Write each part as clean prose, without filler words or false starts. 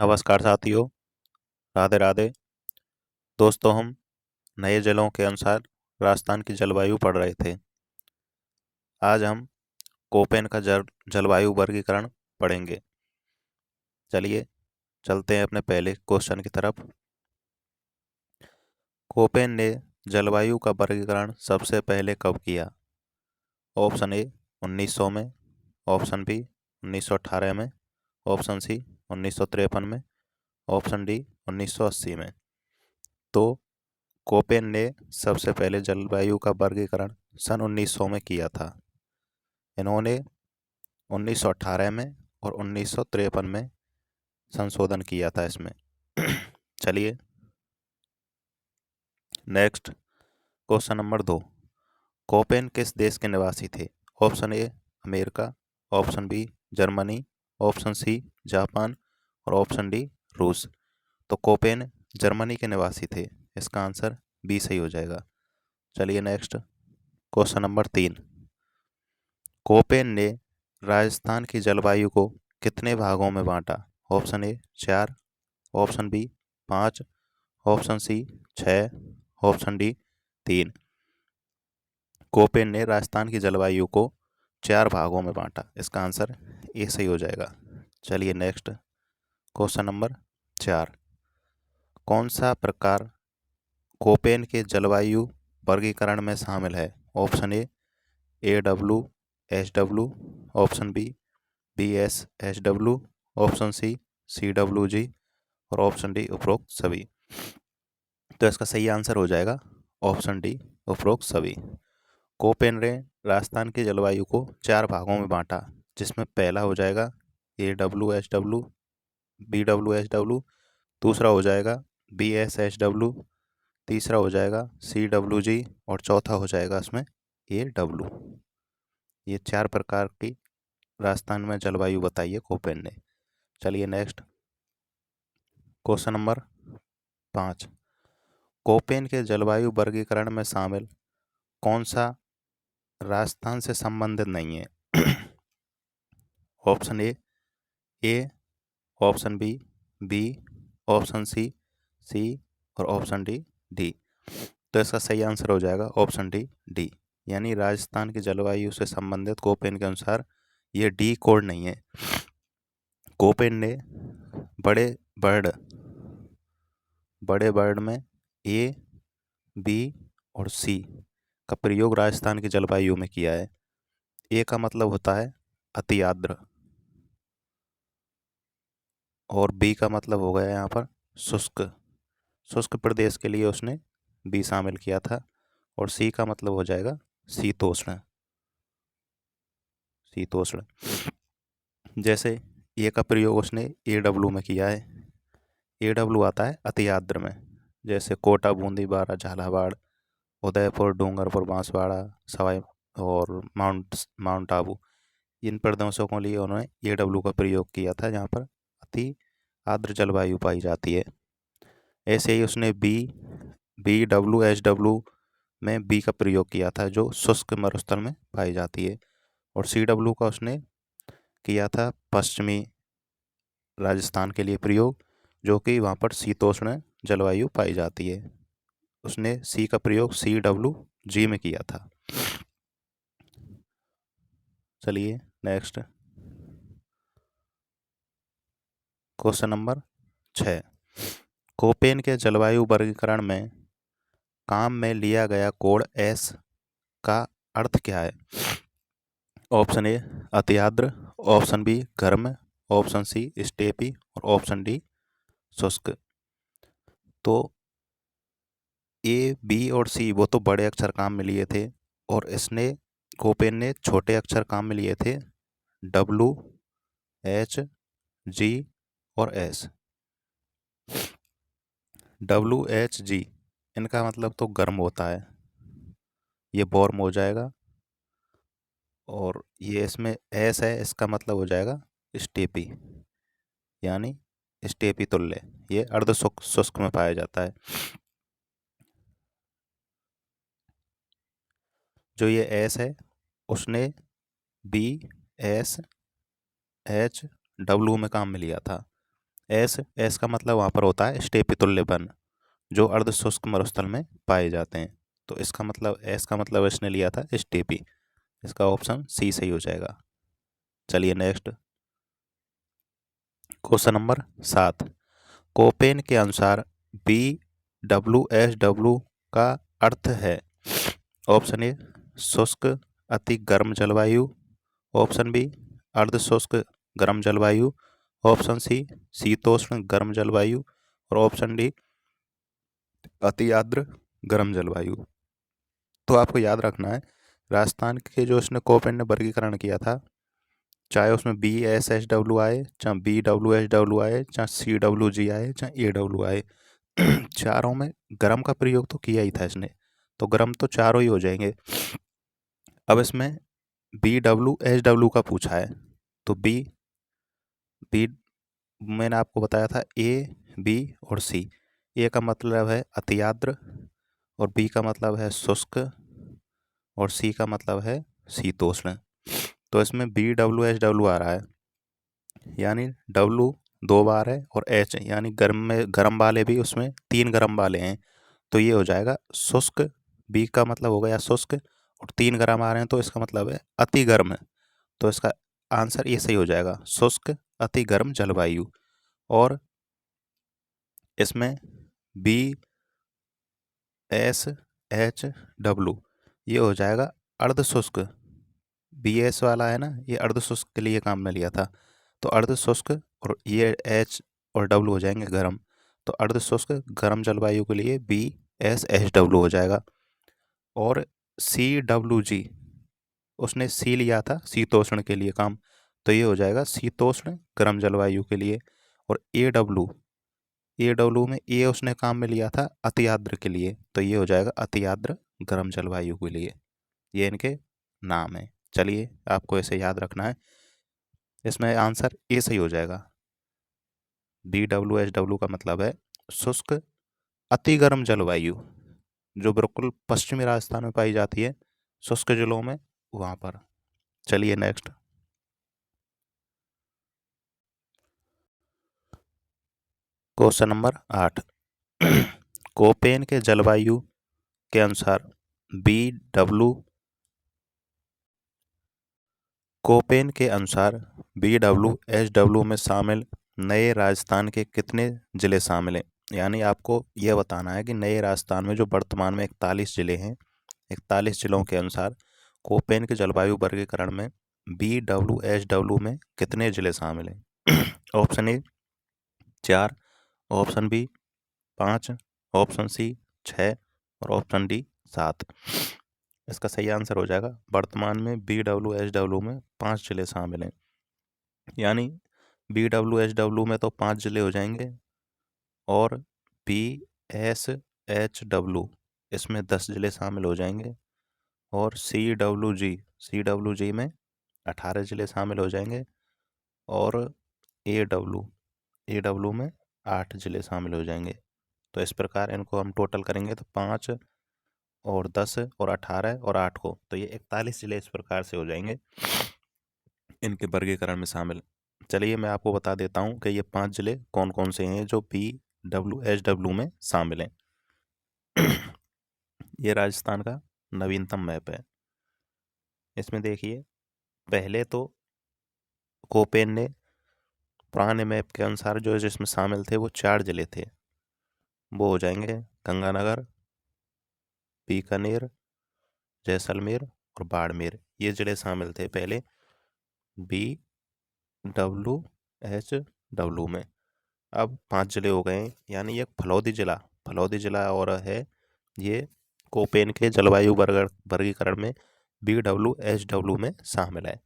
नमस्कार साथियों, राधे राधे। दोस्तों, हम नए जलों के अनुसार राजस्थान की जलवायु पढ़ रहे थे। आज हम कोपेन का जलवायु वर्गीकरण पढ़ेंगे। चलिए चलते हैं अपने पहले क्वेश्चन की तरफ। कोपेन ने जलवायु का वर्गीकरण सबसे पहले कब किया? ऑप्शन ए 1900 में, ऑप्शन बी 1918 में, ऑप्शन सी 1953 में, ऑप्शन डी 1980 में। तो कोपेन ने सबसे पहले जलवायु का वर्गीकरण सन 1900 में किया था। इन्होंने 1918 में और 1953 में संशोधन किया था इसमें। चलिए नेक्स्ट क्वेश्चन नंबर 2। कोपेन किस देश के निवासी थे? Option A America, option B Germany, option C Japan और ऑप्शन डी रूस। तो कोपेन जर्मनी के निवासी थे। इसका आंसर बी सही हो जाएगा। चलिए नेक्स्ट क्वेश्चन नंबर 3। कोपेन ने राजस्थान की जलवायु को कितने भागों में बांटा? Option A 4, option B 5, option C 6, option D 3। Koppen ने राजस्थान की जलवायु को 4 भागों में बांटा। इसका आंसर ए सही हो जाएगा। चलिए नेक्स्ट क्वेश्चन नंबर 4। कौन सा प्रकार कोपेन के जलवायु वर्गीकरण में शामिल है? Option A W H W, option B S H W, option C W G और ऑप्शन डी उपरोक्त सभी। तो इसका सही आंसर हो जाएगा ऑप्शन डी उपरोक्त सभी। कोपेन ने राजस्थान की जलवायु को 4 भागों में बांटा, जिसमें पहला हो जाएगा A W H W, B W H W, दूसरा हो जाएगा बी एस एच डब्ल्यू, तीसरा हो जाएगा सी डब्ल्यू जी और चौथा हो जाएगा इसमें ए डब्ल्यू। ये 4 प्रकार की राजस्थान में जलवायु बताई है कोपेन ने। चलिए नेक्स्ट क्वेश्चन नंबर 5। कोपेन के जलवायु वर्गीकरण में शामिल कौन सा राजस्थान से संबंधित नहीं है? Option A, option B, option C और ऑप्शन डी। तो इसका सही आंसर हो जाएगा ऑप्शन डी। यानी राजस्थान की जलवायु से संबंधित कोपेन के अनुसार ये डी कोड नहीं है। कोपेन ने बड़े बर्ड में ए, बी और सी का प्रयोग राजस्थान की जलवायु में किया है। ए का मतलब होता है अति आर्द्र और बी का मतलब हो गया यहाँ पर शुष्क प्रदेश के लिए उसने बी शामिल किया था। और सी का मतलब हो जाएगा शीतोष्ण। जैसे ए का प्रयोग उसने ए डब्ल्यू में किया है। ए डब्ल्यू आता है अति आर्द्र में, जैसे कोटा, बूंदी, बारा, झालावाड़, उदयपुर, डूंगरपुर, बांसवाड़ा, सवाई और माउंट आबू। इन प्रदेशों के लिए उन्होंने ए डब्ल्यू का प्रयोग किया था, जहाँ पर अति आर्द्र जलवायु पाई जाती है। ऐसे ही उसने बी डब्ल्यू एच डब्ल्यू में बी का प्रयोग किया था, जो शुष्क मरुस्थल में पाई जाती है। और सी डब्ल्यू का उसने किया था पश्चिमी राजस्थान के लिए प्रयोग, जो कि वहाँ पर शीतोष्ण जलवायु पाई जाती है। उसने सी का प्रयोग सी डब्ल्यू जी में किया था। चलिए नेक्स्ट क्वेश्चन नंबर 6। कोपेन के जलवायु वर्गीकरण में काम में लिया गया कोड एस का अर्थ क्या है? ऑप्शन ए अति आर्द्र, ऑप्शन बी गर्म, ऑप्शन सी स्टेपी और ऑप्शन डी शुष्क। तो ए, बी और सी वो तो बड़े अक्षर काम में लिए थे, और इसने कोपेन ने छोटे अक्षर काम में लिए थे, डब्ल्यू, एच, जी और एस। डब्ल्यू एच जी इनका मतलब तो गर्म होता है, ये वार्म हो जाएगा। और ये इसमें एस है, इसका मतलब हो जाएगा स्टेपी, यानी स्टेपी तुल्य। ये अर्ध शुष्क में पाया जाता है। जो ये एस है उसने बी एस एच डब्ल्यू में काम में लिया था। एस एस का मतलब वहाँ पर होता है स्टेपी तुल्य वन, जो अर्ध शुष्क मरुस्थल में पाए जाते हैं। तो इसका मतलब एस का मतलब इसने लिया था स्टेपी। इसका ऑप्शन सी सही हो जाएगा। चलिए नेक्स्ट क्वेश्चन नंबर 7। कोपेन के अनुसार BWSW का अर्थ है। ऑप्शन ए शुष्क अति गर्म जलवायु, ऑप्शन बी अर्ध शुष्क गर्म जलवायु, ऑप्शन सी शीतोष्ण गर्म जलवायु और ऑप्शन डी अति आर्द्र गर्म जलवायु। तो आपको याद रखना है, राजस्थान के जो उसने कोपेन ने वर्गीकरण किया था, चाहे उसमें BSSW आए, चाहे BWSW आए, चाहे CWG आए, चाहे AW आए, चारों में गर्म का प्रयोग तो किया ही था इसने, तो गर्म तो चारों ही हो जाएंगे। अब इसमें BWSW का पूछा है, तो बी मैंने आपको बताया था A, B और C। ए का मतलब है अति आर्द्र और बी का मतलब है शुष्क और सी का मतलब है शीतोष्ण। तो इसमें BWSW आ रहा है, यानी W 2 बार है और H यानी गर्म में गर्म वाले भी उसमें 3 गर्म वाले हैं, तो ये हो जाएगा शुष्क। बी का मतलब हो गया शुष्क और 3 गर्म आ रहे हैं, तो इसका मतलब है अति गर्म। तो इसका आंसर ये सही हो जाएगा, शुष्क अति गर्म जलवायु। और इसमें BSHW ये हो जाएगा अर्ध शुष्क। BS वाला है ना, ये अर्ध शुष्क के लिए काम में लिया था, तो अर्ध शुष्क और ये H और W हो जाएंगे गर्म, तो अर्ध शुष्क गर्म जलवायु के लिए BSHW हो जाएगा। और CWG उसने सी लिया था शीतोष्ण के लिए काम, तो ये हो जाएगा शीतोष्ण गर्म जलवायु के लिए। और AW में ए उसने काम में लिया था अति आर्द्र के लिए, तो ये हो जाएगा अति आर्द्र गर्म जलवायु के लिए। ये इनके नाम है। चलिए आपको ऐसे याद रखना है, इसमें आंसर ए सही हो जाएगा। BWSW का मतलब है शुष्क अति गर्म जलवायु, जो बिल्कुल पश्चिमी राजस्थान में पाई जाती है, शुष्क जिलों में वहाँ पर। चलिए नेक्स्ट क्वेश्चन नंबर 8। कोपेन के जलवायु के अनुसार कोपेन के अनुसार BWSW में शामिल नए राजस्थान के कितने जिले शामिल हैं। यानी आपको यह बताना है कि नए राजस्थान में जो वर्तमान में 41 जिले हैं, 41 जिलों के अनुसार कोपेन के जलवायु वर्गीकरण में BWSW में कितने जिले शामिल हैं। Option A 4, option B 5, option C 6 और ऑप्शन डी 7। इसका सही आंसर हो जाएगा, वर्तमान में BWSW में 5 जिले शामिल हैं। यानी BWSW में तो 5 जिले हो जाएंगे और BSHW इसमें 10 जिले शामिल हो जाएंगे और CWG में 18 जिले शामिल हो जाएंगे और AW में 8 जिले शामिल हो जाएंगे। तो इस प्रकार इनको हम टोटल करेंगे तो 5 और 10 और 18 और 8 को, तो ये 41 जिले इस प्रकार से हो जाएंगे इनके वर्गीकरण में शामिल। चलिए मैं आपको बता देता हूँ कि ये 5 जिले कौन कौन से हैं जो BWSW में शामिल हैं। ये राजस्थान का नवीनतम मैप है। इसमें देखिए, पहले तो कोपेन ने पुराने मैप के अनुसार जो जिसमें शामिल थे वो 4 जिले थे, वो हो जाएंगे गंगानगर, बीकानेर, जैसलमेर और बाड़मेर। ये जिले शामिल थे पहले BWSW में। अब 5 जिले हो गए, यानी एक फलौदी जिला और है, ये कोपेन के जलवायु वर्गीकरण में BWSW में शामिल है।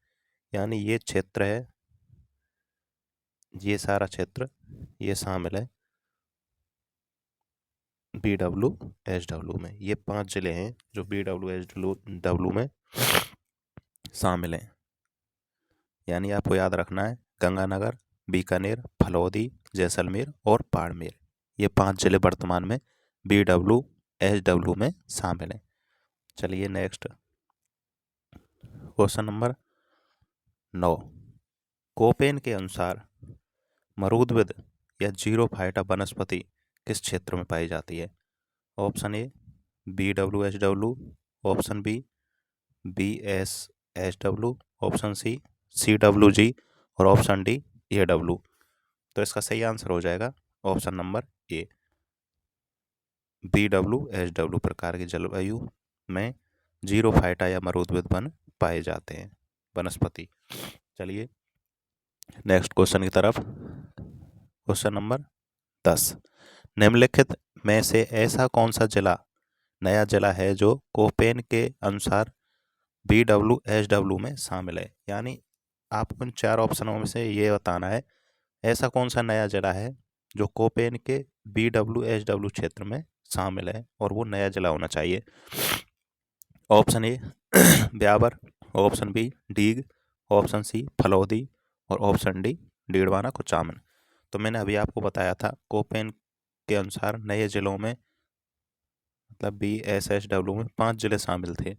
यानी ये क्षेत्र है, ये सारा क्षेत्र ये शामिल है BWSW में। ये 5 जिले हैं जो BWSW में शामिल हैं। यानी आपको याद रखना है, गंगानगर, बीकानेर, फलौदी, जैसलमेर और बाड़मेर, ये 5 जिले वर्तमान में BWSW में शामिल हैं। चलिए नेक्स्ट क्वेश्चन नंबर 9। कोपेन के अनुसार मरूदविद या जीरोफाइटा वनस्पति किस क्षेत्र में पाई जाती है? Option A BWHW, option B BSHW, option C CWG और ऑप्शन डी AW। तो इसका सही आंसर हो जाएगा ऑप्शन नंबर ए, BWHW प्रकार की जलवायु में जीरोफाइटा या मरुद्भिद वन पाए जाते हैं, वनस्पति। चलिए नेक्स्ट क्वेश्चन की तरफ। क्वेश्चन नंबर 10, निम्नलिखित में से ऐसा कौन सा जिला नया जिला है जो कोपेन के अनुसार BWHW में शामिल है? यानी आपको इन 4 ऑप्शनों में से ये बताना है ऐसा कौन सा नया जिला है जो कोपेन के BWHW क्षेत्र में शामिल है और वो नया जिला होना चाहिए। Option A Beawar, option B Deeg, option C Phalodi और ऑप्शन डी डीडवाना कुचामन। तो मैंने अभी आपको बताया था कोपेन के अनुसार नए जिलों में मतलब BSHW में 5 जिले शामिल थे।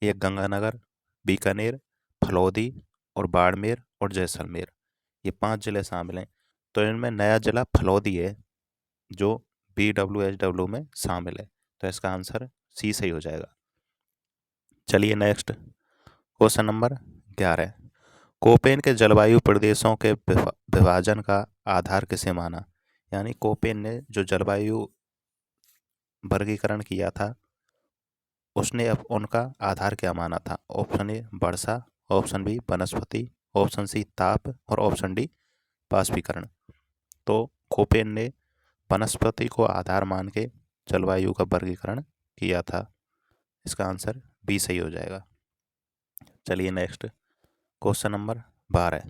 ये गंगानगर, बीकानेर, फलौदी और बाड़मेर और जैसलमेर, ये 5 जिले शामिल हैं। तो इनमें नया जिला फलौदी है जो BWHW में शामिल है। तो इसका आंसर सी सही हो जाएगा। चलिए नेक्स्ट क्वेश्चन नंबर 11, कोपेन के जलवायु प्रदेशों के विभाजन का आधार किसे माना? यानी कोपेन ने जो जलवायु वर्गीकरण किया था उसने अब उनका आधार क्या माना था? ऑप्शन ए वर्षा, ऑप्शन बी वनस्पति, ऑप्शन सी ताप और ऑप्शन डी बाष्पीकरण। तो कोपेन ने वनस्पति को आधार मान के जलवायु का वर्गीकरण किया था। इसका आंसर बी सही हो जाएगा। चलिए नेक्स्ट क्वेश्चन नंबर 12,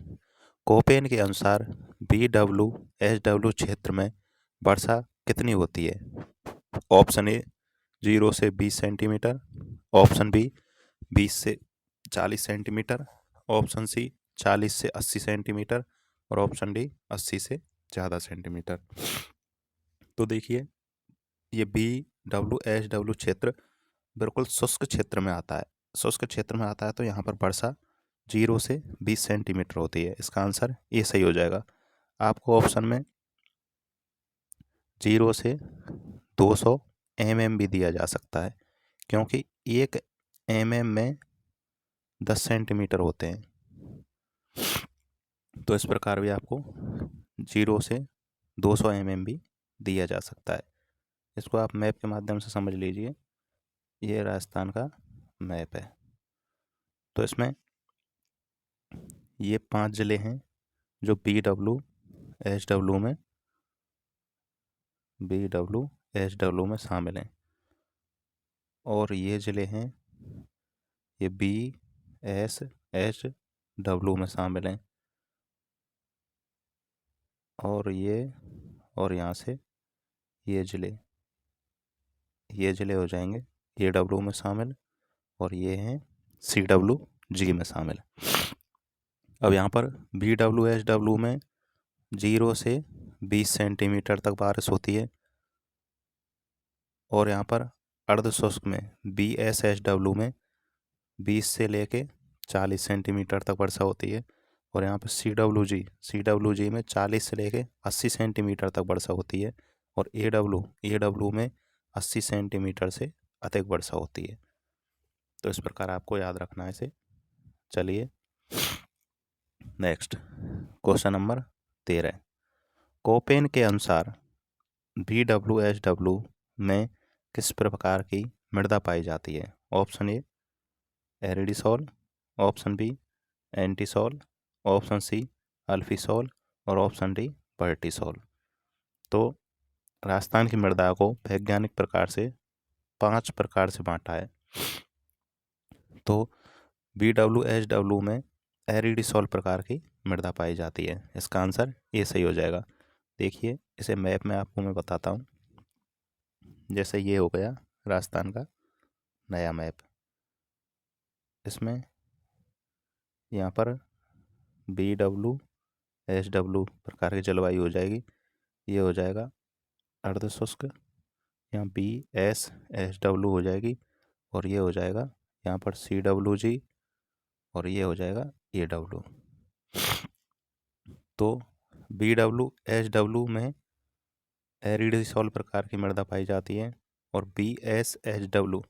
कोपेन के अनुसार BWHW क्षेत्र में वर्षा कितनी होती है? ऑप्शन ए 0 से 20 सेंटीमीटर, ऑप्शन बी 20 से 40 सेंटीमीटर, ऑप्शन सी 40 से 80 सेंटीमीटर और ऑप्शन डी 80 से ज़्यादा सेंटीमीटर। तो देखिए ये BWHW क्षेत्र बिल्कुल शुष्क क्षेत्र में आता है। शुष्क क्षेत्र में आता है तो यहाँ पर वर्षा 0 से 20 सेंटीमीटर होती है। इसका आंसर ये सही हो जाएगा। आपको ऑप्शन में 0 से 200 mm भी दिया जा सकता है क्योंकि 1 mm में 10 सेंटीमीटर होते हैं। तो इस प्रकार भी आपको 0 से 200 mm भी दिया जा सकता है। इसको आप मैप के माध्यम से समझ लीजिए। ये राजस्थान का मैप है। तो इसमें ये 5 ज़िले हैं जो BWHW में शामिल हैं और ये ज़िले हैं ये BSHW में शामिल हैं और यहाँ से ये ज़िले हो जाएंगे AW में शामिल और ये हैं CWG में शामिल। अब यहाँ पर BWHW में 0 से 20 सेंटीमीटर तक बारिश होती है और यहाँ पर अर्ध शुष्क में BSHW में 20 से लेके 40 सेंटीमीटर तक वर्षा होती है और यहाँ पर CWG में 40 से लेके 80 सेंटीमीटर तक वर्षा होती है और AW में 80 सेंटीमीटर से अधिक वर्षा होती है। तो इस प्रकार आपको याद रखना है इसे। चलिए नेक्स्ट क्वेश्चन नंबर 13, कोपेन के अनुसार BWHW में किस प्रकार की मृदा पाई जाती है? Option A aridisol, option B entisol, option C alfisol और ऑप्शन डी वर्टिसॉल। तो राजस्थान की मृदा को वैज्ञानिक प्रकार से 5 प्रकार से बांटा है। तो BWHW में एरिडिसॉल प्रकार की मृदा पाई जाती है। इसका आंसर ये सही हो जाएगा। देखिए इसे मैप में आपको मैं बताता हूँ। जैसे ये हो गया राजस्थान का नया मैप। इसमें यहाँ पर BWHW प्रकार की जलवायु हो जाएगी। ये हो जाएगा अर्ध शुष्क, यहाँ BSHW हो जाएगी और ये हो जाएगा यहाँ पर CWG और ये हो जाएगा AW। तो BWHW में एरिडिसॉल प्रकार की मृदा पाई जाती है, और BSHW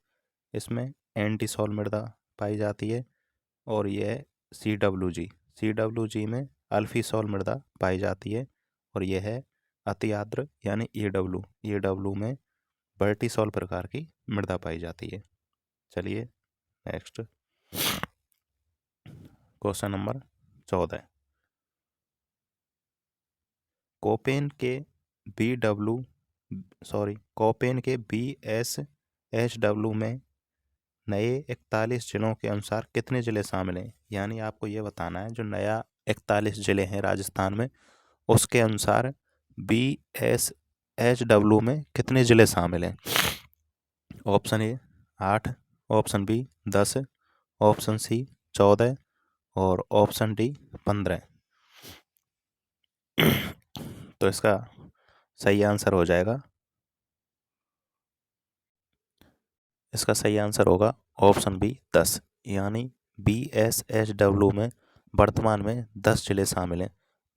इसमें एंटीसॉल मृदा पाई जाती है, और यह है CWG में अल्फीसॉल मृदा पाई जाती है, और यह है अति आर्द्र यानी EW में वर्टिसॉल प्रकार की मृदा पाई जाती है। चलिए नेक्स्ट क्वेश्चन नंबर 14। कोपेन के BSHW में नए 41 जिलों के अनुसार कितने जिले शामिल हैं? यानी आपको ये बताना है जो नया 41 जिले हैं राजस्थान में, उसके अनुसार BSHW में कितने जिले शामिल हैं। Option A 8, option B 10, option C 14 और ऑप्शन डी 15। तो इसका सही आंसर हो जाएगा, इसका सही आंसर होगा ऑप्शन बी 10। यानी BSHW में वर्तमान में 10 जिले शामिल हैं।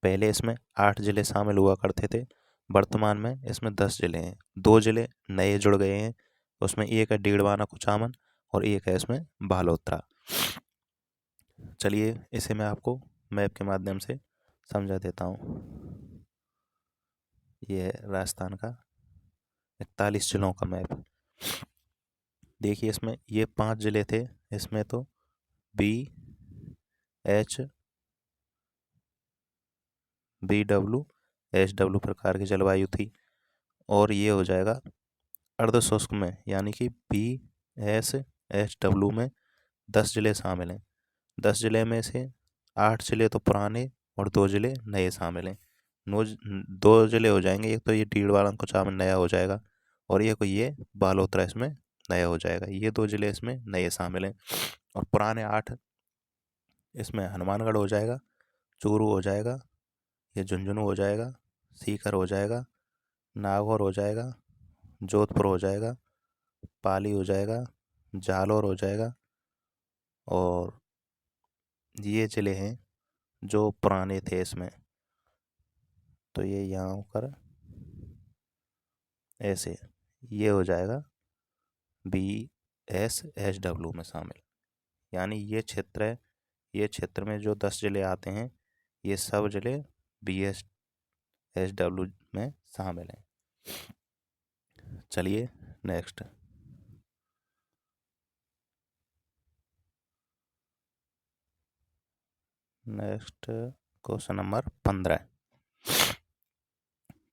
पहले इसमें 8 जिले शामिल हुआ करते थे, वर्तमान में इसमें 10 जिले हैं। 2 जिले नए जुड़ गए हैं, उसमें एक है डीडवाना कुचामन और एक है इसमें बालोतरा। चलिए इसे मैं आपको मैप के माध्यम से समझा देता हूँ। ये है राजस्थान का 41 जिलों का मैप। देखिए इसमें ये 5 जिले थे, इसमें तो BWHW प्रकार की जलवायु थी, और ये हो जाएगा अर्ध शुष्क में, यानी कि BSHW में 10 जिले शामिल हैं। 10 जिले में से 8 जिले तो पुराने और 2 जिले नए शामिल हैं। 2 जिले हो जाएंगे, एक तो ये डीडवाना कुचामन नया हो जाएगा, और ये बालोतरा इसमें नया हो जाएगा। ये 2 जिले इसमें नए शामिल हैं, और पुराने 8 इसमें हनुमानगढ़ हो जाएगा, चूरू हो जाएगा, ये झुंझुनू हो जाएगा, सीकर हो जाएगा, नागौर हो जाएगा, जोधपुर हो जाएगा, पाली हो जाएगा, जालौर हो जाएगा, और ये ज़िले हैं जो पुराने थे इसमें। तो ये यहाँ होकर ऐसे ये हो जाएगा BSHW में शामिल। यानी ये क्षेत्र है, ये क्षेत्र में जो 10 ज़िले आते हैं, ये सब ज़िले BSHW में शामिल हैं। चलिए नेक्स्ट क्वेश्चन नंबर 15।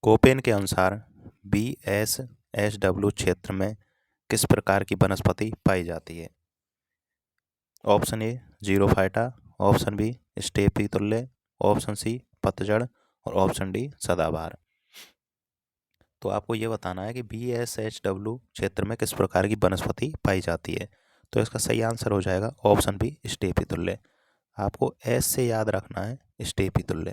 कोपेन के अनुसार BSHW क्षेत्र में किस प्रकार की वनस्पति पाई जाती है? Option A xerophyta, option B steppe तुल्य, ऑप्शन सी पतझड़ और ऑप्शन डी सदाबहार। तो आपको ये बताना है कि BSHW क्षेत्र में किस प्रकार की वनस्पति पाई जाती है। तो इसका सही आंसर हो जाएगा ऑप्शन बी स्टेपी तुल्य। आपको एस से याद रखना है, स्टेपी तुल्य।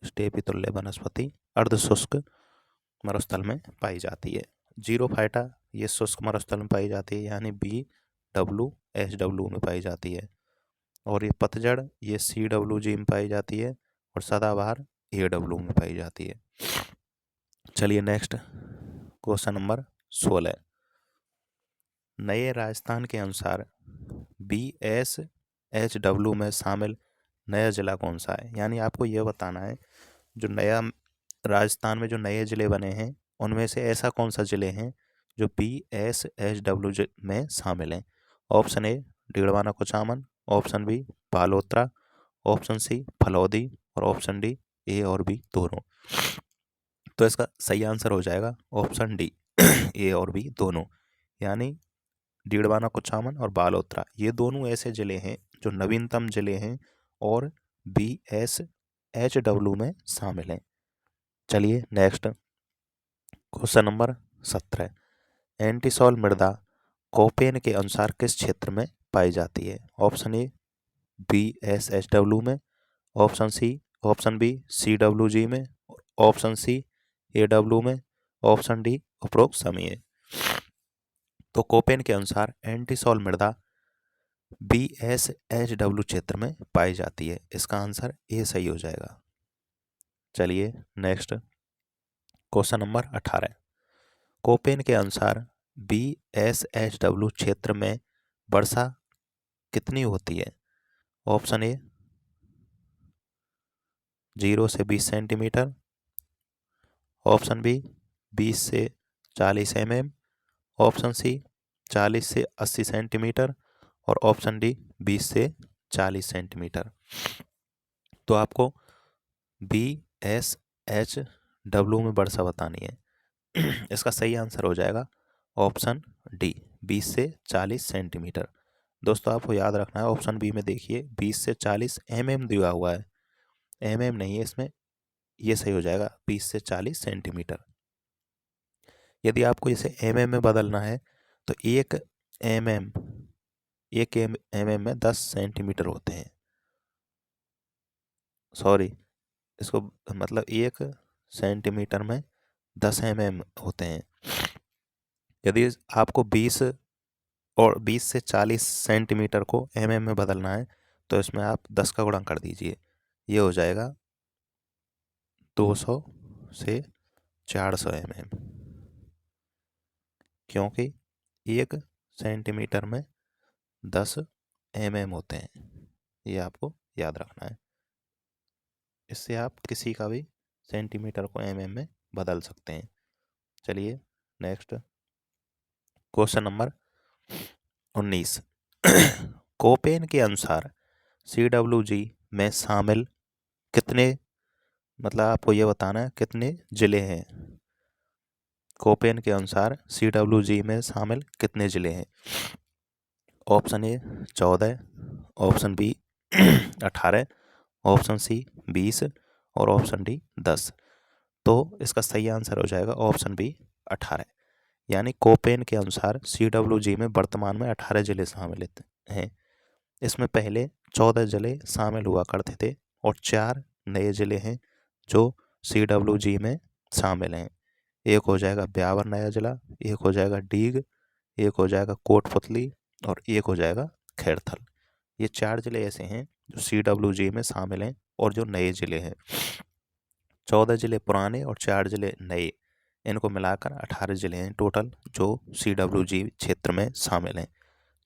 स्टेपी तुल्य वनस्पति अर्धशुष्क मरुस्थल में पाई जाती है। जीरोफाइटा ये शुष्क मरुस्थल में पाई जाती है, यानी BWHW में पाई जाती है, और ये पतझड़ ये CWG में पाई जाती है, और सदाबहार AW में पाई जाती है। चलिए नेक्स्ट क्वेश्चन नंबर 16। नए राजस्थान के अनुसार BSHW में शामिल नया जिला कौन सा है? यानी आपको यह बताना है जो नया राजस्थान में जो नए ज़िले बने हैं, उनमें से ऐसा कौन सा ज़िले हैं जो BSHW में शामिल हैं। Option A Didwana Kuchaman, option B Balotra, option C Phalodi और ऑप्शन डी ए और बी दोनों। तो इसका सही आंसर हो जाएगा ऑप्शन डी ए और बी दोनों। यानी डीडवाना कुचामन और बालोतरा ये दोनों ऐसे ज़िले हैं जो नवीनतम ज़िले हैं और BSHW में शामिल हैं। चलिए नेक्स्ट क्वेश्चन नंबर 17। एंटीसॉल मृदा कोपेन के अनुसार किस क्षेत्र में पाई जाती है? ऑप्शन ए BSHW में, ऑप्शन बी CWG में, ऑप्शन सी AW में, ऑप्शन डी उपरोक्त सभी है। तो कोपेन के अनुसार एंटीसॉल मृदा BSHW क्षेत्र में पाई जाती है। इसका आंसर ए सही हो जाएगा। चलिए नेक्स्ट क्वेश्चन नंबर 18। कोपेन के अनुसार BSHW क्षेत्र में वर्षा कितनी होती है? ऑप्शन ए 0 से 20 सेंटीमीटर, ऑप्शन बी 20 से 40 mm, ऑप्शन सी 40 से 80 सेंटीमीटर और ऑप्शन डी 20 से 40 सेंटीमीटर। तो आपको BSHW में वर्षा बतानी है। इसका सही आंसर हो जाएगा ऑप्शन डी 20 से 40 सेंटीमीटर। दोस्तों आपको याद रखना है, ऑप्शन बी में देखिए 20 से 40 mm दिया हुआ है, mm नहीं है इसमें, ये सही हो जाएगा 20 से 40 सेंटीमीटर। यदि आपको इसे mm में बदलना है तो एक mm में 10 सेंटीमीटर होते हैं। सॉरी, इसको मतलब 1 सेंटीमीटर में 10 mm होते हैं। यदि आपको 20 और 20 से 40 सेंटीमीटर को mm में बदलना है तो इसमें आप 10 का गुणा कर दीजिए, ये हो जाएगा 200 से 400 mm, क्योंकि 1 सेंटीमीटर में 10 mm होते हैं। ये आपको याद रखना है। इससे आप किसी का भी सेंटीमीटर को mm में बदल सकते हैं। चलिए नेक्स्ट क्वेश्चन नंबर 19। कोपेन के अनुसार CWG में शामिल कितने, मतलब आपको ये बताना है कितने जिले हैं। कोपेन के अनुसार CWG में शामिल कितने जिले हैं? Option A 14, option B 18, option C 20 और ऑप्शन डी 10। तो इसका सही आंसर हो जाएगा ऑप्शन बी 18। यानी कोपेन के अनुसार CWG में वर्तमान में 18 जिले शामिल हैं। इसमें पहले 14 जिले शामिल हुआ करते थे और 4 नए जिले हैं जो CWG में शामिल हैं। एक हो जाएगा ब्यावर नया जिला, एक हो जाएगा डीग, एक हो जाएगा कोटपुतली और एक हो जाएगा खैरथल। ये 4 जिले ऐसे हैं जो CWG में शामिल हैं और जो नए जिले हैं। 14 जिले पुराने और 4 जिले नए, इनको मिलाकर 18 जिले हैं टोटल जो CWG क्षेत्र में शामिल हैं।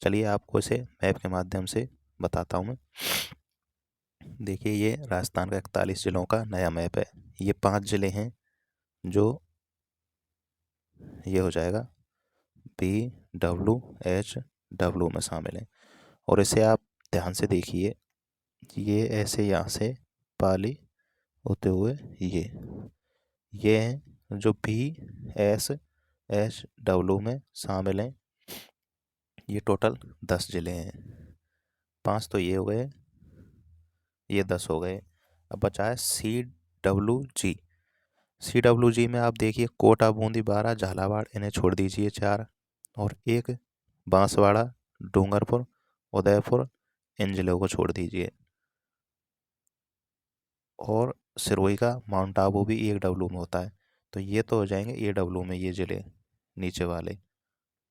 चलिए आपको इसे मैप के माध्यम से बताता हूँ मैं। देखिए ये राजस्थान का 41 जिलों का नया मैप है। ये 5 जिले हैं जो ये हो जाएगा BWHW में शामिल हैं। और इसे आप ध्यान से देखिए, ये ऐसे यहाँ से पाली होते हुए ये हैं जो BSHW में शामिल हैं। ये टोटल 10 जिले हैं। 5 तो ये हो गए, ये 10 हो गए। अब बचा है CWG में आप देखिए कोटा, बूंदी, बारा, झालावाड़, इन्हें छोड़ दीजिए 4, और एक बांसवाड़ा, डूंगरपुर, उदयपुर, इन जिलों को छोड़ दीजिए। और सिरोही का माउंट आबू भी AW में होता है। तो ये तो हो जाएंगे AW में, ये जिले नीचे वाले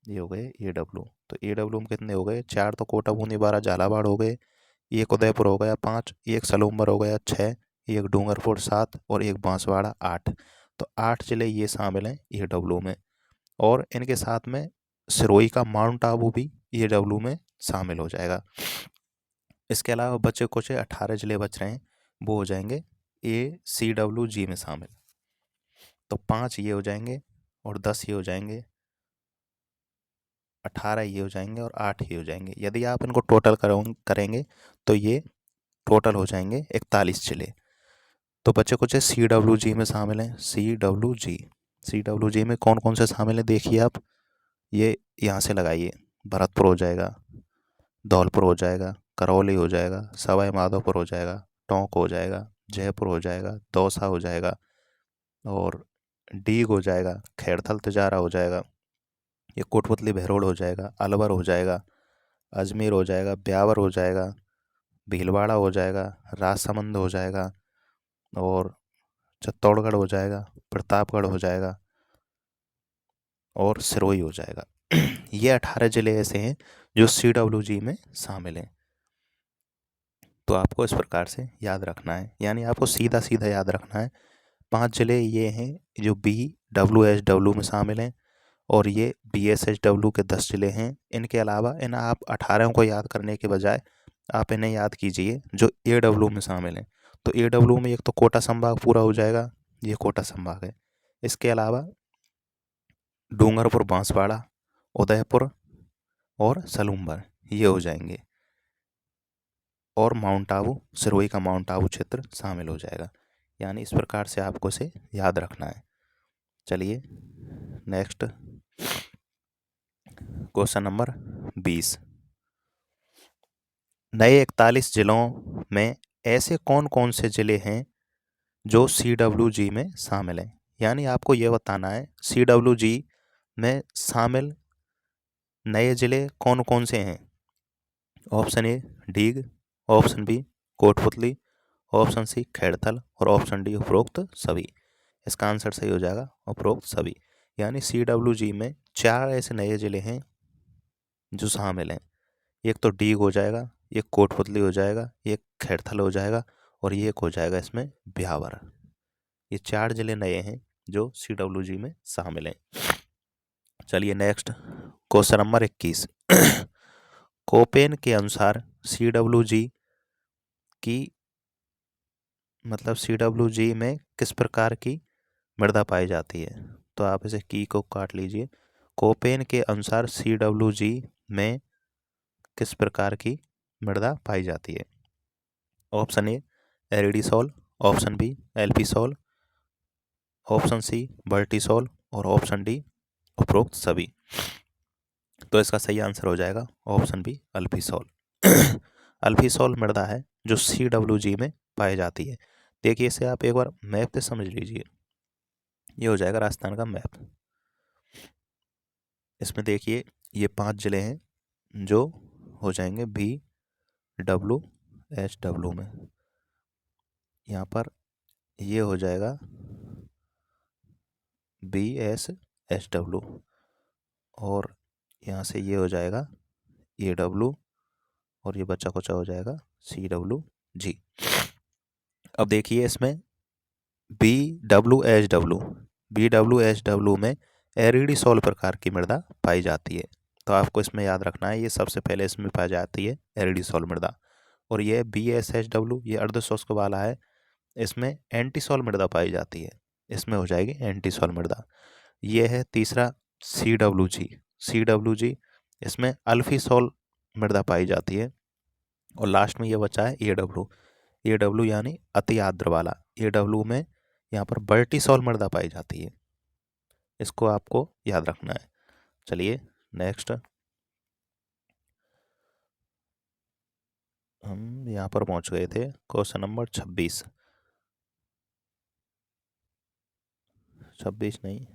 ये हो गए AW। तो AW में कितने हो गए? 4 तो कोटा, बूंदी, बारा, झालावाड़ हो गए, एक उदयपुर हो गया 5, एक सलूम्बर हो गया 6, एक डूंगरपुर 7 और एक बांसवाड़ा 8। तो 8 जिले ये शामिल हैं AW में। और इनके साथ में सिरोही का माउंट आबू भी AW में शामिल हो जाएगा। इसके अलावा बचे कुछ 18 जिले बच रहे हैं, वो हो जाएंगे ACWG में शामिल। तो 5 ये हो जाएंगे और 10 ये हो जाएंगे, 18 ये हो जाएंगे और 8 ये हो जाएंगे। यदि आप इनको टोटल करेंगे तो ये टोटल हो जाएंगे 41 जिले। तो बच्चे कुछ CWG में शामिल हैं। CWG में कौन कौन से शामिल हैं देखिए आप, ये यहाँ से लगाइए। भरतपुर हो जाएगा, धौलपुर हो जाएगा, करौली हो जाएगा, सवाई माधोपुर हो जाएगा, टोंक हो जाएगा, जयपुर हो जाएगा, दौसा हो जाएगा और डीग हो जाएगा, खैरथल तिजारा हो जाएगा, ये कोटपुतली भैरोड़ हो जाएगा, अलवर हो जाएगा, अजमेर हो जाएगा, ब्यावर हो जाएगा, भीलवाड़ा हो जाएगा, राजसमंद हो जाएगा और चित्तौड़गढ़ हो जाएगा, प्रतापगढ़ हो जाएगा और सिरोही हो जाएगा। ये 18 जिले ऐसे हैं जो CWG में शामिल हैं। तो आपको इस प्रकार से याद रखना है, यानी आपको सीधा सीधा याद रखना है। 5 जिले ये हैं जो BWHW में शामिल हैं, और ये BSHW के 10 जिले हैं। इनके अलावा इन आप 18 को याद करने के बजाय आप इन्हें याद कीजिए जो AW में शामिल हैं। तो AW में एक तो कोटा संभाग पूरा हो जाएगा, ये कोटा संभाग है। इसके अलावा डूंगरपुर, बांसवाड़ा, उदयपुर और सलूम्बर ये हो जाएंगे, और माउंट आबू, सिरोही का माउंट आबू क्षेत्र शामिल हो जाएगा। यानी इस प्रकार से आपको इसे याद रखना है। चलिए नेक्स्ट क्वेश्चन नंबर 20। नए 41 जिलों में ऐसे कौन कौन से जिले हैं जो CWG में शामिल हैं। यानी आपको यह बताना है CWG में शामिल नए जिले कौन कौन से हैं। Option A Deeg, option B Kotputli, option C Khairthal और ऑप्शन डी उपरोक्त सभी। इसका आंसर सही हो जाएगा उपरोक्त सभी। यानी CWG में 4 ऐसे नए जिले हैं जो शामिल हैं। एक तो डीग हो जाएगा, एक कोटपुतली हो जाएगा, एक खैरथल हो जाएगा, और ये एक हो जाएगा इसमें ब्यावर। ये 4 जिले नए हैं जो CWG में शामिल हैं। चलिए नेक्स्ट क्वेश्चन नंबर 21। कोपेन के अनुसार CWG की CWG में किस प्रकार की मृदा पाई जाती है। तो आप इसे की को काट लीजिए। कोपेन के अनुसार CWG में किस प्रकार की मृदा पाई जाती है। Option A aridisol, option B alfisol, option C vertisol और ऑप्शन डी उपरोक्त सभी। तो इसका सही आंसर हो जाएगा ऑप्शन बी अल्पीसॉल। अल्पीसॉल मृदा है जो CWG में पाई जाती है। देखिए इसे आप एक बार मैप से समझ लीजिए। ये हो जाएगा राजस्थान का मैप। इसमें देखिए ये 5 जिले हैं जो हो जाएंगे BWHW में। यहाँ पर ये हो जाएगा BSHW, और यहाँ से ये हो जाएगा AW, और ये बच्चा कुचा हो जाएगा CWG। अब देखिए इसमें BWHW में एरिडीसॉल प्रकार की मृदा पाई जाती है। तो आपको इसमें याद रखना है ये सबसे पहले इसमें पाई जाती है एरिडीसॉल मृदा। और ये BSHW ये अर्धशुष्क वाला है, इसमें एंटीसॉल मृदा पाई जाती है, इसमें हो जाएगी एंटीसॉल मृदा। ये है तीसरा CWG इसमें अल्फीसॉल मृदा पाई जाती है। और लास्ट में ये बचा है AW यानी अति आर्द्र वाला। AW में यहाँ पर वर्टिसॉल मृदा पाई जाती है। इसको आपको याद रखना है। चलिए नेक्स्ट हम यहाँ पर पहुँच गए थे क्वेश्चन नंबर 26 नहीं,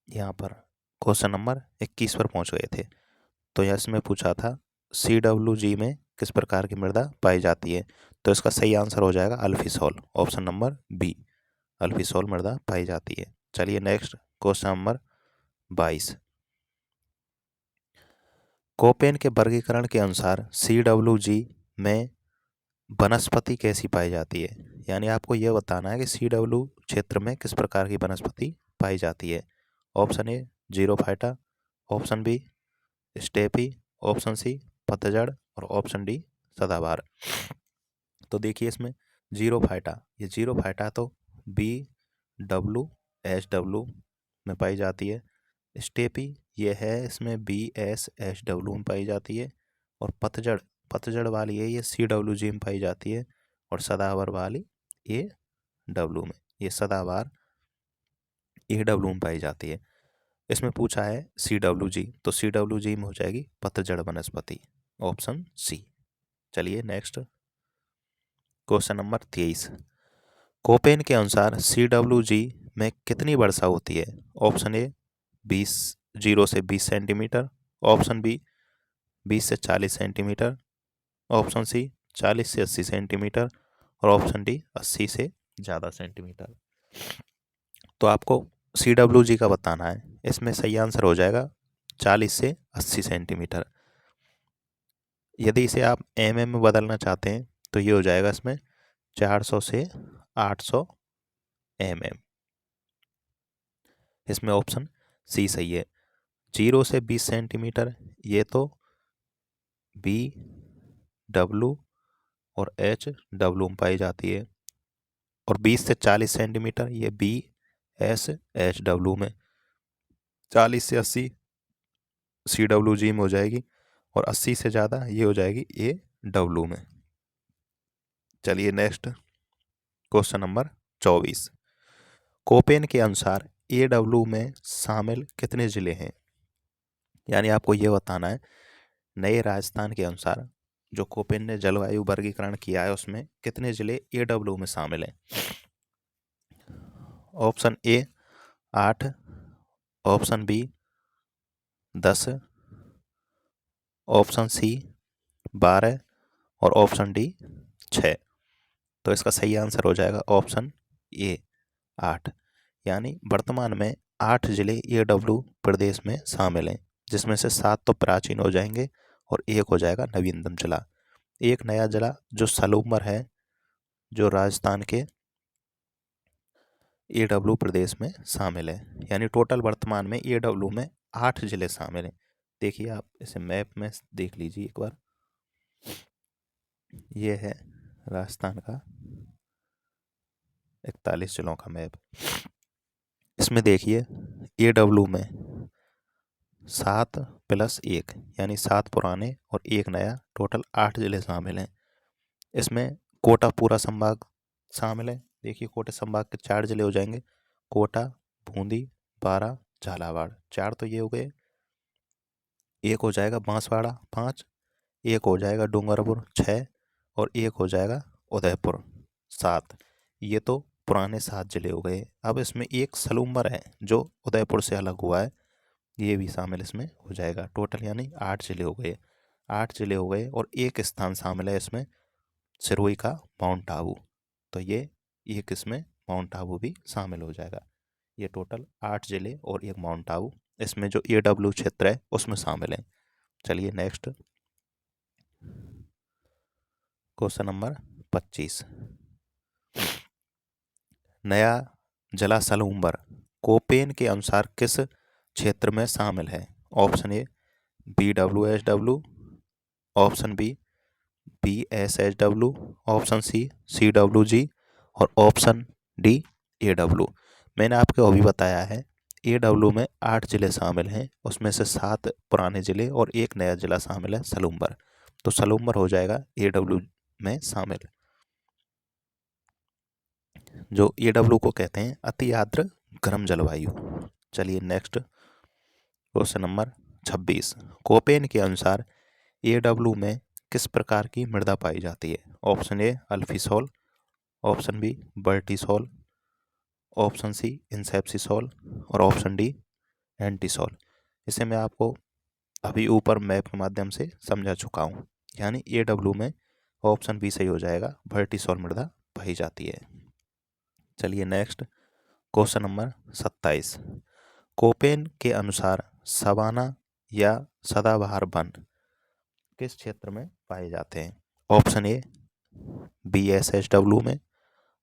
यहाँ पर क्वेश्चन नंबर 21 पर पहुँच गए थे। तो यहाँ इसमें पूछा था CWG में किस प्रकार की मृदा पाई जाती है। तो इसका सही आंसर हो जाएगा अल्फीसॉल, ऑप्शन नंबर बी अल्फीसॉल मृदा पाई जाती है। चलिए नेक्स्ट क्वेश्चन नंबर 22। कोपेन के वर्गीकरण के अनुसार CWG में वनस्पति कैसी पाई जाती है। यानी आपको यह बताना है कि CW क्षेत्र में किस प्रकार की वनस्पति पाई जाती है। Option A xerophyta, option B steppe, option C पतझड़ और ऑप्शन डी सदाबहार। तो देखिए इसमें जीरोफाइटा, ये जीरोफाइटा तो BWHW में पाई जाती है। स्टेपी ये है इसमें BSHW में पाई जाती है। और पतझड़ वाली है ये CWG में पाई जाती है। और सदाबहार वाली AW में, ये सदाबहार AW में पाई जाती है। इसमें पूछा है CWG, तो CWG में हो जाएगी पतझड़ वनस्पति, ऑप्शन सी। चलिए नेक्स्ट क्वेश्चन नंबर 23। कोपेन के अनुसार CWG में कितनी वर्षा होती है। ऑप्शन ए 0 से 20 सेंटीमीटर, ऑप्शन बी 20 से 40 सेंटीमीटर, ऑप्शन सी 40 से 80 सेंटीमीटर और ऑप्शन डी 80 से ज़्यादा सेंटीमीटर। तो आपको CWG का बताना है। इसमें सही आंसर हो जाएगा 40 से 80 सेंटीमीटर। यदि इसे आप mm में बदलना चाहते हैं तो ये हो जाएगा इसमें 400 से 800 mm। इसमें ऑप्शन सी सही है। 0 से 20 सेंटीमीटर ये तो BW और HW में पाई जाती है, और 20 से 40 सेंटीमीटर ये BSHW में, 40 से 80 CWG में हो जाएगी, और 80 से ज़्यादा ये हो जाएगी AW में। चलिए नेक्स्ट क्वेश्चन नंबर 24। कोपेन के अनुसार AW में शामिल कितने ज़िले हैं? यानी आपको ये बताना है नए राजस्थान के अनुसार जो कोपेन ने जलवायु वर्गीकरण किया है उसमें कितने ज़िले AW में शामिल हैं। Option A 8, option B 10, option C 12 और ऑप्शन डी 6। तो इसका सही आंसर हो जाएगा ऑप्शन ए 8। यानी वर्तमान में 8 जिले AW प्रदेश में शामिल हैं, जिसमें से 7 तो प्राचीन हो जाएंगे और एक हो जाएगा नवीनतम जिला। एक नया जिला जो सलूमर है, जो राजस्थान के AW प्रदेश में शामिल है। यानी टोटल वर्तमान में AW में 8 जिले शामिल हैं। देखिए आप इसे मैप में देख लीजिए एक बार। ये है राजस्थान का 41 जिलों का मैप। इसमें देखिए AW में 7 + 1 यानी 7 पुराने और एक नया, टोटल 8 जिले शामिल हैं। इसमें कोटा पूरा संभाग शामिल है। देखिए कोटा संभाग के 4 जिले हो जाएंगे, कोटा, बूंदी, बारा, झालावाड़। 4 तो ये हो गए। एक हो जाएगा बांसवाड़ा 5, एक हो जाएगा डूंगरपुर 6 और एक हो जाएगा उदयपुर 7। ये तो पुराने 7 जिले हो गए। अब इसमें एक सलूमर है जो उदयपुर से अलग हुआ है, ये भी शामिल इसमें हो जाएगा। टोटल यानी 8 जिले हो गए। 8 जिले हो गए और एक स्थान शामिल है इसमें, सिरोही का माउंट आबू। तो ये एक इसमें माउंट आबू भी शामिल हो जाएगा। ये टोटल 8 जिले और एक माउंट आबू इसमें जो AW क्षेत्र है उसमें शामिल है। चलिए नेक्स्ट क्वेश्चन नंबर 25। नया जला सलूमर कोपेन के अनुसार किस क्षेत्र में शामिल है? Option A BWSW, option B BSHW, option C CWG और ऑप्शन डी AW। मैंने आपको अभी बताया है AW में 8 जिले शामिल हैं, उसमें से 7 पुराने जिले और एक नया जिला शामिल है सलूमर। तो सलूमर हो जाएगा AW में शामिल, जो AW को कहते हैं अति आर्द्र गर्म जलवायु। चलिए नेक्स्ट क्वेश्चन नंबर 26। कोपेन के अनुसार AW में किस प्रकार की मृदा पाई जाती है? Option A alfisol, option B vertisol, option C inceptisol और ऑप्शन डी एंटीसॉल। इसे मैं आपको अभी ऊपर मैप के माध्यम से समझा चुका हूँ। यानी AW में ऑप्शन बी सही हो जाएगा, वर्टिसॉल मृदा पाई जाती है। चलिए नेक्स्ट क्वेश्चन नंबर 27। कोपेन के अनुसार सवाना या सदाबहार वन किस क्षेत्र में पाए जाते हैं? ऑप्शन ए BSHW में,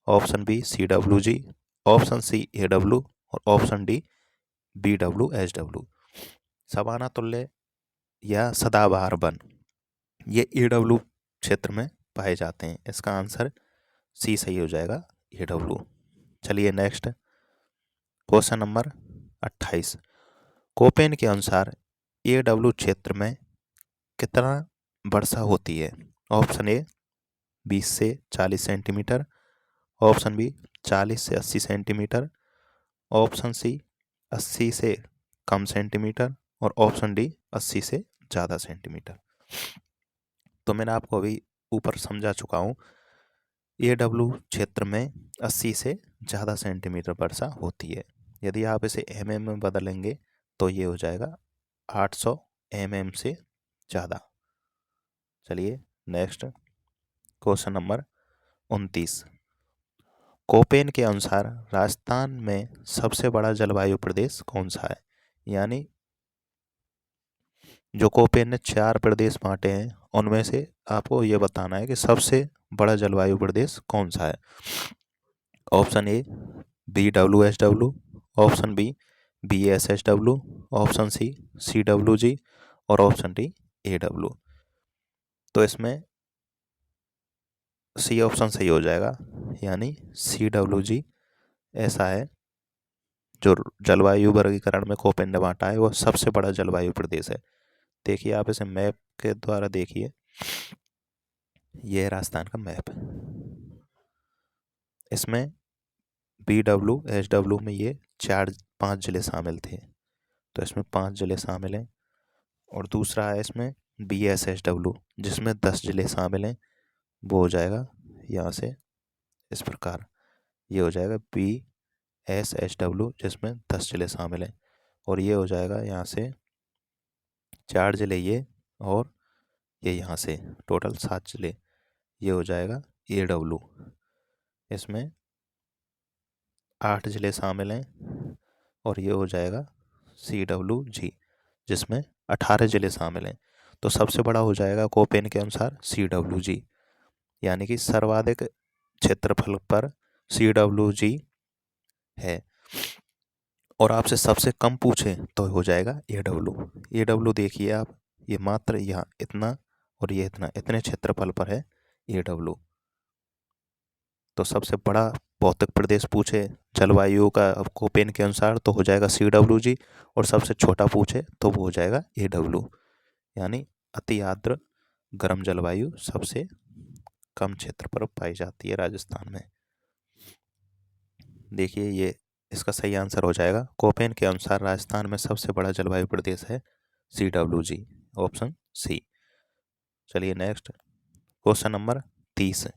option B CWG, option C AW और ऑप्शन डी BWSW। सवाना तुल्य या सदाबहार वन ये AW क्षेत्र में पाए जाते हैं। इसका आंसर सी सही हो जाएगा, AW। चलिए नेक्स्ट क्वेश्चन नंबर 28। कोपेन के अनुसार AW क्षेत्र में कितना वर्षा होती है? ऑप्शन ए 20 से 40 सेंटीमीटर, ऑप्शन बी 40 से 80 सेंटीमीटर, ऑप्शन सी 80 से कम सेंटीमीटर और ऑप्शन डी 80 से ज़्यादा सेंटीमीटर। तो मैंने आपको अभी ऊपर समझा चुका हूँ AW क्षेत्र में 80 से ज़्यादा सेंटीमीटर वर्षा होती है। यदि आप इसे mm में बदलेंगे तो ये हो जाएगा 800 mm से ज़्यादा। चलिए नेक्स्ट क्वेश्चन नंबर 29। कोपेन के अनुसार राजस्थान में सबसे बड़ा जलवायु प्रदेश कौन सा है। यानी जो कोपेन ने 4 प्रदेश बांटे हैं उनमें से आपको ये बताना है कि सबसे बड़ा जलवायु प्रदेश कौन सा है। Option A BWSW, option B BSSW, option C CWG और ऑप्शन डी AW। तो इसमें सी ऑप्शन सही हो जाएगा, यानी CWG ऐसा है जो जलवायु वर्गीकरण में कोपेन ने बांटा है, वो सबसे बड़ा जलवायु प्रदेश है। देखिए आप इसे मैप के द्वारा देखिए, यह है राजस्थान का मैप। इसमें BWSW में ये 5 जिले शामिल थे, तो इसमें 5 जिले शामिल हैं। और दूसरा है इसमें BSSW जिसमें 10 जिले शामिल हैं, वो हो जाएगा यहाँ से इस प्रकार, ये हो जाएगा BSSW जिसमें 10 जिले शामिल हैं। और ये हो जाएगा यहाँ से 4 जिले ये, और ये यहाँ से टोटल 7 जिले, ये हो जाएगा AW। इसमें 8 जिले शामिल हैं और ये हो जाएगा CWG जिसमें 18 जिले शामिल हैं। तो सबसे बड़ा हो जाएगा कोपेन के अनुसार CWG, यानी कि सर्वाधिक क्षेत्रफल पर CWG है। और आपसे सबसे कम पूछे तो हो जाएगा AW देखिए आप, ये मात्र यहाँ इतना और ये इतना, इतने क्षेत्रफल पर है AW। तो सबसे बड़ा भौतिक प्रदेश पूछे जलवायु का कोपेन के अनुसार तो हो जाएगा CWG, और सबसे छोटा पूछे तो वो हो जाएगा AW, यानी अति आर्द्र गर्म जलवायु सबसे कम क्षेत्र पर पाई जाती है राजस्थान में। देखिए ये इसका सही आंसर हो जाएगा, कोपेन के अनुसार राजस्थान में सबसे बड़ा जलवायु प्रदेश है CWG, ऑप्शन सी। चलिए नेक्स्ट क्वेश्चन नंबर 30।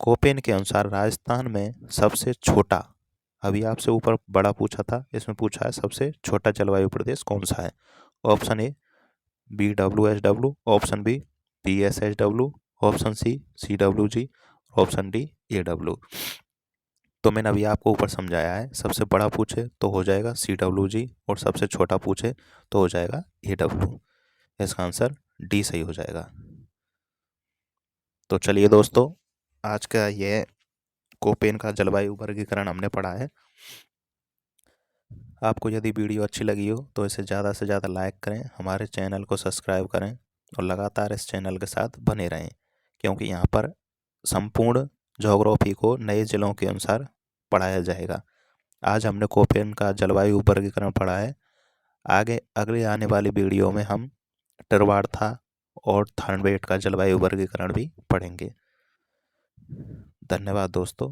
कोपेन के अनुसार राजस्थान में सबसे छोटा, अभी आपसे ऊपर बड़ा पूछा था, इसमें पूछा है सबसे छोटा जलवायु प्रदेश कौन सा है। Option A BWSW, option B BSSW, option C CWG, option D AW। तो मैंने अभी आपको ऊपर समझाया है, सबसे बड़ा पूछे तो हो जाएगा CWG और सबसे छोटा पूछे तो हो जाएगा AW। इसका आंसर डी सही हो जाएगा। तो चलिए दोस्तों, आज का ये कोपेन का जलवायु वर्गीकरण हमने पढ़ा है। आपको यदि वीडियो अच्छी लगी हो तो इसे ज़्यादा से ज़्यादा लाइक करें, हमारे चैनल को सब्सक्राइब करें और लगातार इस चैनल के साथ बने रहें, क्योंकि यहाँ पर संपूर्ण ज्योग्राफी को नए जिलों के अनुसार पढ़ाया जाएगा। आज हमने कोपेन का जलवायु वर्गीकरण पढ़ा है, आगे अगले आने वाली वीडियो में हम टिरवाड़था और थानवेट का जलवायु वर्गीकरण भी पढ़ेंगे। धन्यवाद दोस्तों।